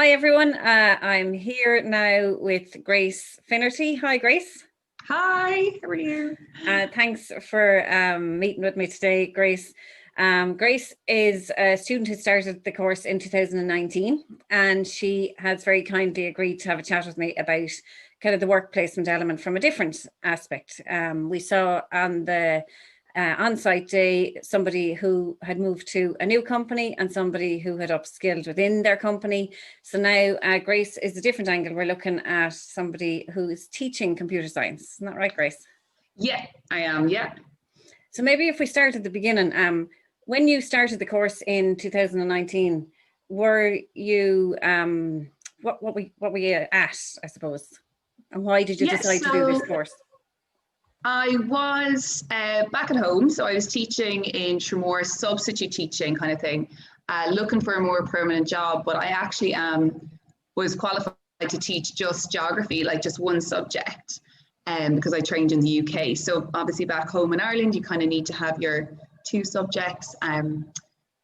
Hi everyone, I'm here now with Grace Finnerty. Hi Grace. Hi, how are you? Thanks for meeting with me today, Grace. Grace is a student who started the course in 2019, and she has very kindly agreed to have a chat with me about kind of the work placement element from a different aspect. We saw on the on-site day somebody who had moved to a new company and somebody who had upskilled within their company. So now Grace is a different angle. We're looking at somebody who is teaching computer science. Isn't that right, Grace? Yeah, I am, yeah. So maybe if we start at the beginning, when you started the course in 2019, were you, what were you at, I suppose? And why did you decide to do this course? I was back at home, so I was teaching in Tramore, substitute teaching kind of thing, looking for a more permanent job, but I actually was qualified to teach just geography, like just one subject, because I trained in the UK. So obviously back home in Ireland, you kind of need to have your two subjects.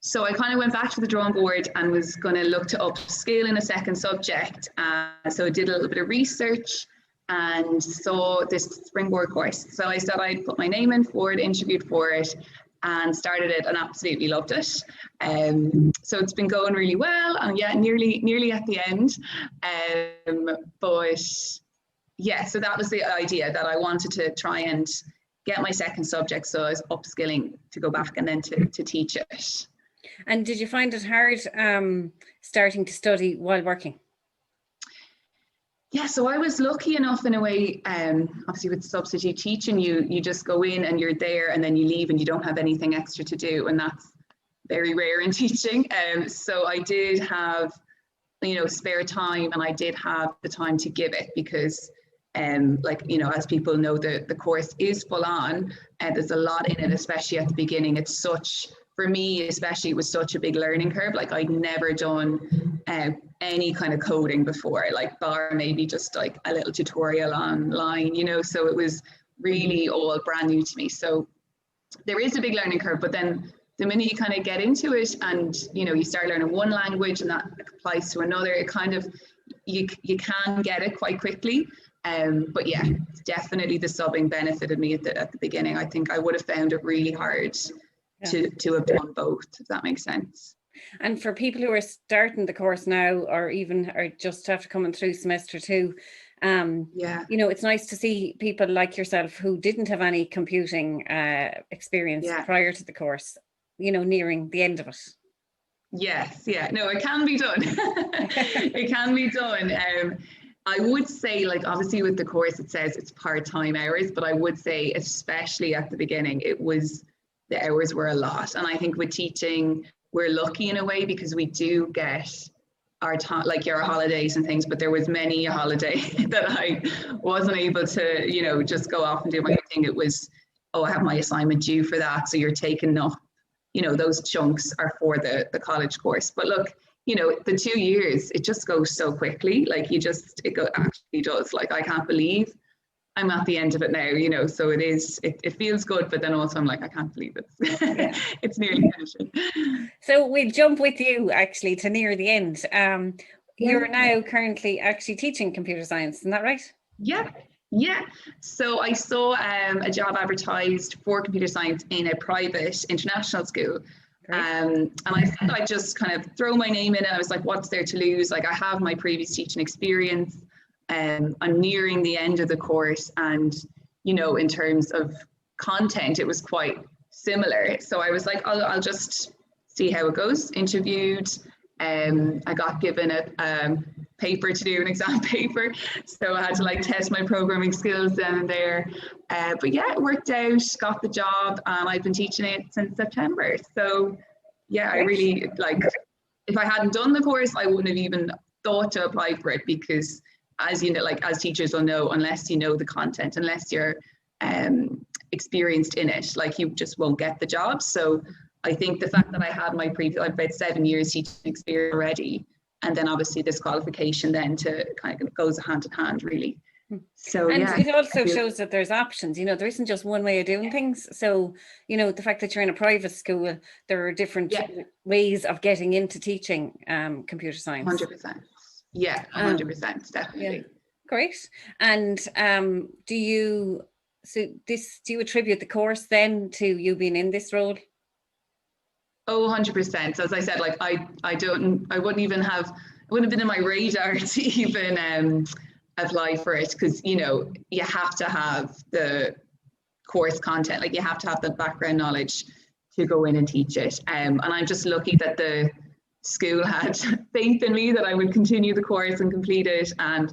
So I kind of went back to the drawing board and was going to look to upskill in a second subject. So I did a little bit of research and saw this springboard course. So I said I'd put my name in for it, interviewed for it, and started it and absolutely loved it. So it's been going really well, and yeah, nearly at the end. But yeah, so that was the idea, that I wanted to try and get my second subject, so I was upskilling to go back and then to teach it. And did you find it hard starting to study while working? Yeah, so I was lucky enough in a way, obviously with substitute teaching, you just go in and you're there and then you leave and you don't have anything extra to do, and that's very rare in teaching. So I did have, spare time, and I did have the time to give it because, as people know, the course is full on, and there's a lot in it, especially at the beginning. It's such, for me especially, it was such a big learning curve. Like I'd never done any kind of coding before, like bar maybe just like a little tutorial online, so it was really all brand new to me. So there is a big learning curve, but then the minute you kind of get into it and you start learning one language and that applies to another, it kind of you can get it quite quickly. But yeah, definitely the subbing benefited me at the beginning. I think I would have found it really hard to have done both, if that makes sense. And for people who are starting the course now, or even are just after coming through semester two, it's nice to see people like yourself who didn't have any computing experience prior to the course, nearing the end of it. Yes, yeah, no, it can be done. It can be done. I would say, like, obviously with the course, it says it's part-time hours, but I would say, especially at the beginning, the hours were a lot. And I think with teaching, we're lucky in a way because we do get our time, like your holidays and things, but there was many a holiday that I wasn't able to, just go off and do my thing. It was, I have my assignment due for that. So you're taking up, those chunks are for the college course. But look, the 2 years, it just goes so quickly. Like actually does. Like, I can't believe I'm at the end of it now, so it feels good, but then also I'm like, I can't believe it. It's nearly finishing. So we'll jump with you actually to near the end. You're now currently actually teaching computer science, isn't that right? Yeah. So I saw a job advertised for computer science in a private international school. And I said I'd just kind of throw my name in it. I was like, what's there to lose? Like, I have my previous teaching experience. I'm nearing the end of the course, and in terms of content, it was quite similar. So I was like, I'll just see how it goes. Interviewed, I got given a paper to do, an exam paper, so I had to like test my programming skills then and there. But yeah, it worked out. Got the job, and I've been teaching it since September. So yeah, I really like. If I hadn't done the course, I wouldn't have even thought to apply for it because, as you know, like as teachers will know, unless you know the content, unless you're experienced in it, like you just won't get the job. So I think the fact that I had my I've about 7 years teaching experience already, and then obviously this qualification then to kind of goes hand in hand really. So and it also shows that there's options, there isn't just one way of doing things. So, the fact that you're in a private school, there are different ways of getting into teaching computer science. 100%. Yeah, 100%, definitely. Yeah. Great. And do you attribute the course then to you being in this role? Oh, 100%. So as I said, like I wouldn't have been in my radar to even apply for it, because you have to have the course content, like you have to have the background knowledge to go in and teach it. And I'm just lucky that the school had faith in me that I would continue the course and complete it. And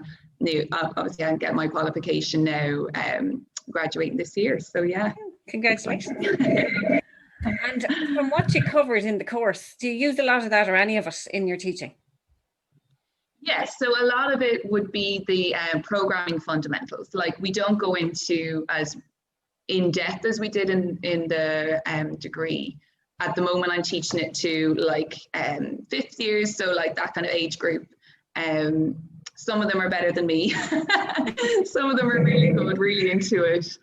obviously I get my qualification now, graduating this year. So yeah. Congratulations. And from what you covered in the course, do you use a lot of that or any of it in your teaching? Yes, so a lot of it would be the programming fundamentals. Like we don't go into as in depth as we did in the degree. At the moment, I'm teaching it to like fifth years, so like that kind of age group. Some of them are better than me. Some of them are really good, really into it,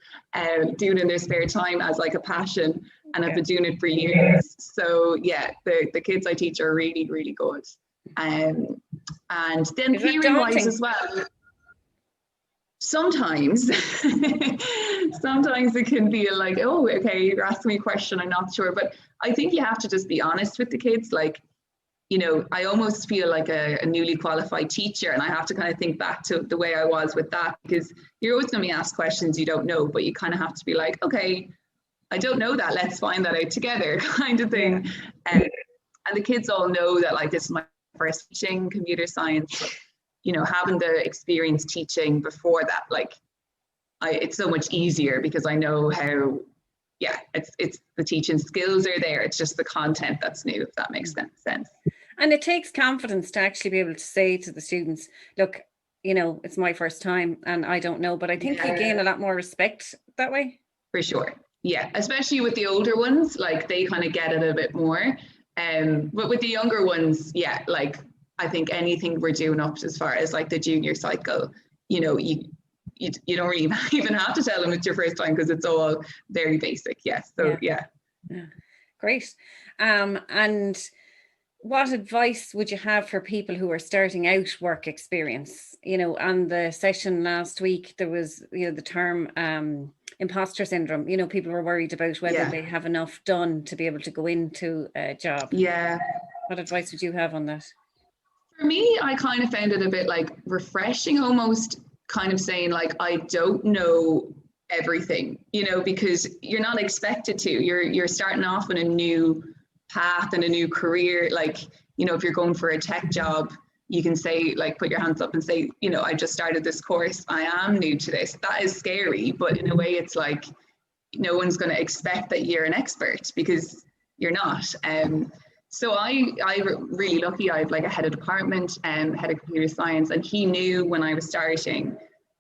doing it in their spare time as like a passion, and I've been doing it for years. So yeah, the kids I teach are really, really good. And then theory-wise as well. Sometimes it can be like, oh, okay, you're asking me a question, I'm not sure. But I think you have to just be honest with the kids. Like, I almost feel like a newly qualified teacher, and I have to kind of think back to the way I was with that, because you're always going to be asked questions you don't know, but you kind of have to be like, okay, I don't know that, let's find that out together, kind of thing. And the kids all know that, like, this is my first teaching computer science. Having the experience teaching before that, like, it's so much easier because I know how, it's the teaching skills are there. It's just the content that's new, if that makes sense. And it takes confidence to actually be able to say to the students, look, it's my first time and I don't know, but I think you gain a lot more respect that way. For sure. Yeah, especially with the older ones, like they kind of get it a bit more. But with the younger ones, like I think anything we're doing up as far as like the junior cycle, you don't really even have to tell them it's your first time because it's all very basic. Yes. So yeah. Great. And what advice would you have for people who are starting out work experience? On the session last week, there was, the term imposter syndrome. People were worried about whether they have enough done to be able to go into a job. Yeah. What advice would you have on that? For me, I kind of found it a bit like refreshing, almost kind of saying like, I don't know everything, because you're not expected to. You're starting off in a new path and a new career. Like, if you're going for a tech job, you can say, like, put your hands up and say, I just started this course, I am new to this. That is scary, but in a way it's like no one's going to expect that you're an expert because you're not. So I'm really lucky. I have like a head of department and head of computer science, and he knew when I was starting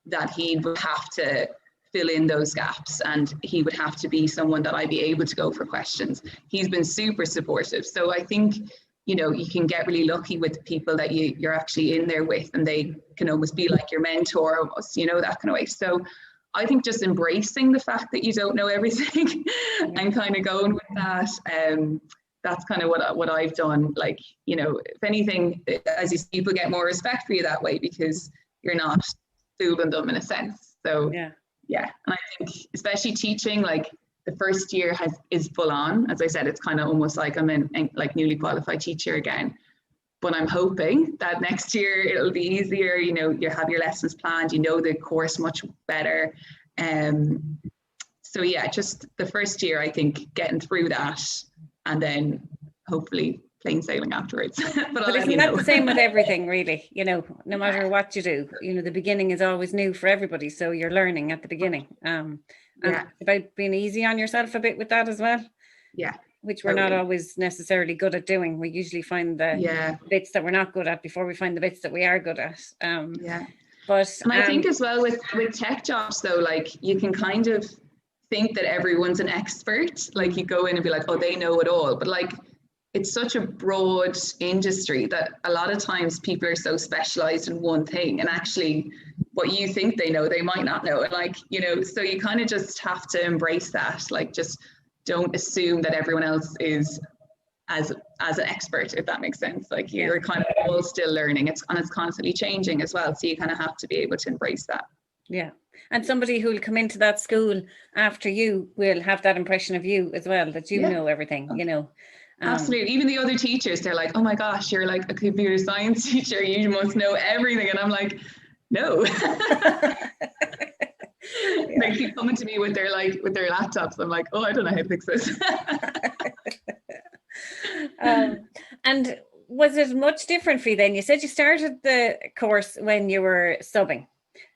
that he would have to fill in those gaps and he would have to be someone that I'd be able to go for questions. He's been super supportive. So I think, you can get really lucky with people that you're actually in there with, and they can almost be like your mentor almost, that kind of way. So I think just embracing the fact that you don't know everything and kind of going with that. That's kind of what I've done. Like, if anything, as you see, people get more respect for you that way because you're not fooling them in a sense. So yeah. And I think especially teaching, like the first year is full on. As I said, it's kind of almost like I'm in like newly qualified teacher again. But I'm hoping that next year it'll be easier. You have your lessons planned, the course much better. So yeah, just the first year, I think getting through that, and then hopefully plain sailing afterwards. But isn't that the same with everything, really? No matter what you do, the beginning is always new for everybody. So you're learning at the beginning. And about being easy on yourself a bit with that as well. Yeah. Which we're not always necessarily good at doing. We usually find the bits that we're not good at before we find the bits that we are good at. But and I think as well with tech jobs though, like you can kind of think that everyone's an expert. Like you go in and be like, oh, they know it all. But like, it's such a broad industry that a lot of times people are so specialized in one thing, and actually what you think they know, they might not know. And like, so you kind of just have to embrace that. Like, just don't assume that everyone else is as an expert, if that makes sense. Like you're kind of all still learning. It's constantly changing as well. So you kind of have to be able to embrace that. Yeah. And somebody who will come into that school after you will have that impression of you as well, that you know everything, you know. Absolutely. Even the other teachers, they're like, oh my gosh, you're like a computer science teacher. You must know everything. And I'm like, no. They keep coming to me with their laptops. I'm like, oh, I don't know how to fix this. And was it much different for you then? You said you started the course when you were subbing.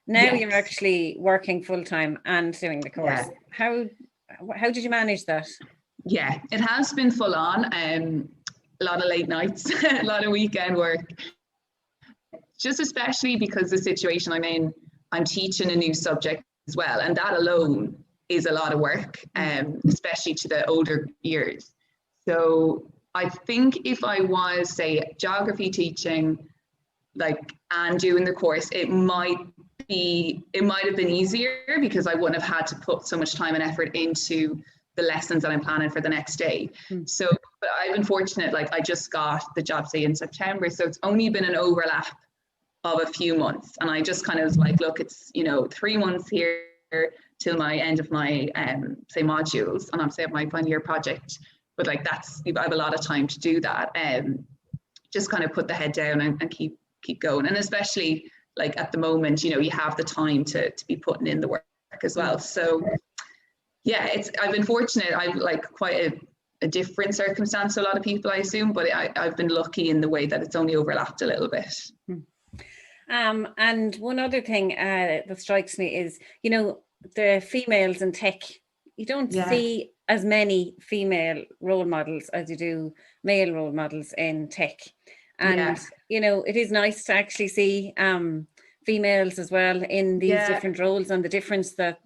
Now you're actually working full time and doing the course. How did you manage that? Yeah, it has been full on. A lot of late nights, a lot of weekend work. Just especially because the situation I'm in, I'm teaching a new subject as well, and that alone is a lot of work, especially to the older years. So I think if I was, say, geography teaching, and doing the course, it might have been easier because I wouldn't have had to put so much time and effort into the lessons that I'm planning for the next day. So, but I've been fortunate, I just got the job, say, in September, so it's only been an overlap of a few months, and I just kind of was like, look, it's 3 months here till my end of my say modules, and I'm saying my final year project, but I have a lot of time to do that, just kind of put the head down and keep going. And especially at the moment, you have the time to be putting in the work as well. So yeah, I've been fortunate. I've quite a different circumstance to a lot of people, I assume, but I've been lucky in the way that it's only overlapped a little bit. And one other thing that strikes me is, the females in tech, you don't see as many female role models as you do male role models in tech. And, it is nice to actually see females as well in these different roles, and the difference that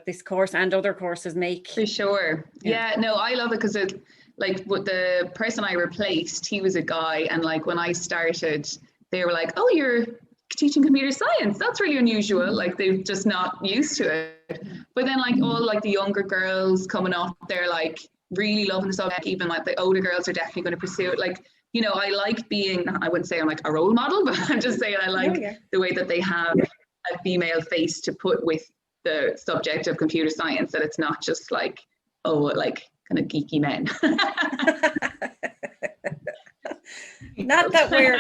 this course and other courses make. For sure. No, I love it because with the person I replaced, he was a guy, and when I started, they were like, oh, you're teaching computer science, that's really unusual. They're just not used to it. But then all the younger girls coming up, they're really loving the subject. Even the older girls are definitely going to pursue it. I like being, I wouldn't say I'm a role model, but I'm just saying I like the way that they have a female face to put with the subject of computer science, that it's not just kind of geeky men. not that we're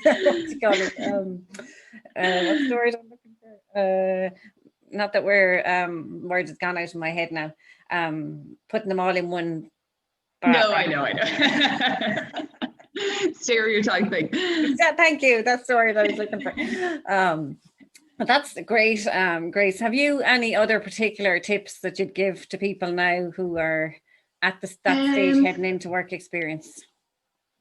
what do you call it? What's the word I'm looking for? Not that we're word has gone out of my head now. Putting them all in one. No, I know. Stereotyping. Thank you. That's the word I was looking for. But that's great, Grace. Have you any other particular tips that you'd give to people now who are at that stage heading into work experience?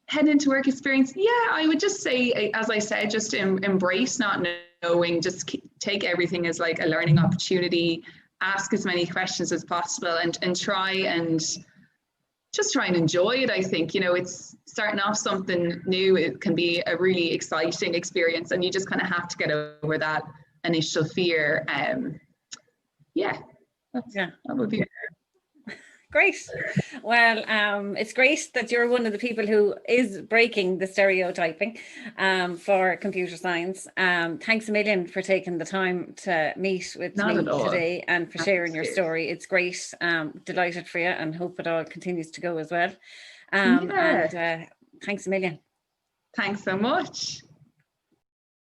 Heading into work experience, I would just say, as I said, just embrace not knowing. Just take everything as a learning opportunity. Ask as many questions as possible, and try and enjoy it. I think it's starting off something new. It can be a really exciting experience, and you just kind of have to get over that initial fear. That would be great. Well, it's great that you're one of the people who is breaking the stereotyping for computer science. Thanks a million for taking the time to meet with me today and for sharing your story. It's great. Delighted for you, and hope it all continues to go as well. And thanks a million. Thanks so much.